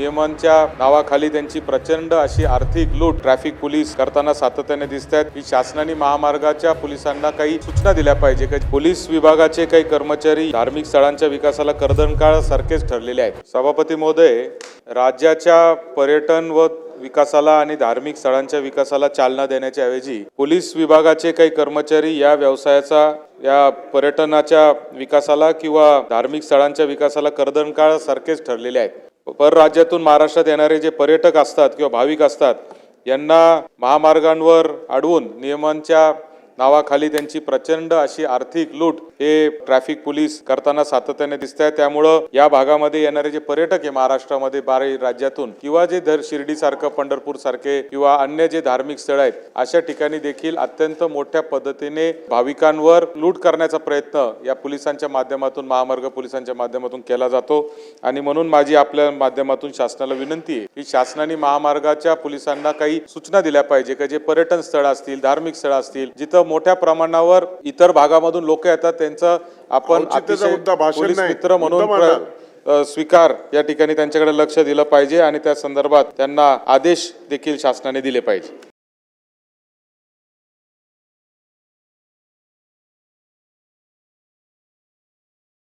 नियमांच्या नावाखाली त्यांची प्रचंड अशी आर्थिक लूट ट्रॅफिक पोलीस करताना सातत्याने दिसत आहेत। ही शासनाने महामार्गाच्या पोलिसांना काही सूचना दिल्या पाहिजे की पोलीस विभागाचे काही कर्मचारी धार्मिक स्थळांच्या विकासाला कर्दनकाळ सारखेच ठरलेले आहेत। सभापती महोदय, राज्याच्या पर्यटन व विकासाला आणि धार्मिक स्थळांच्या विकासाला चालना देण्याच्या ऐवजी पोलीस विभागाचे काही कर्मचारी या व्यवसायाचा या पर्यटनाच्या विकासाला किंवा धार्मिक स्थळांच्या विकासाला कर्दनकाळ सारखेच ठरलेले आहेत। परराज्यातून महाराष्ट्रात येणारे जे पर्यटक असतात किंवा भाविक असतात यांना महामार्गांवर अडवून नियमांच्या नावाखाली त्यांची प्रचंड अशी आर्थिक लूट हे ट्रॅफिक पोलीस करताना सातत्याने दिसत आहे। त्यामुळे या भागामध्ये येणारे जे पर्यटक आहे महाराष्ट्रामध्ये 12 राज्यातून किंवा जे शिर्डी सारखं पंढरपूर सारखे किंवा अन्य जे धार्मिक स्थळ आहेत अशा ठिकाणी देखील अत्यंत मोठ्या पद्धतीने भाविकांवर लूट करण्याचा प्रयत्न या पोलिसांच्या माध्यमातून महामार्ग पोलिसांच्या माध्यमातून केला जातो। आणि म्हणून माझी आपल्या माध्यमातून शासनाला विनंती आहे की शासनाने महामार्गाच्या पोलिसांना काही सूचना दिल्या पाहिजे की जे पर्यटन स्थळ असतील धार्मिक स्थळ असतील जिथं मोठ्या प्रमाणावर इतर भागामधून लोक येतात त्यांचं आपण अतिशय पोलीस मित्र म्हणून स्वीकार या ठिकाणी त्यांच्याकडे लक्ष दिलं पाहिजे आणि त्या संदर्भात त्यांना आदेश देखील शासनाने दिले पाहिजे।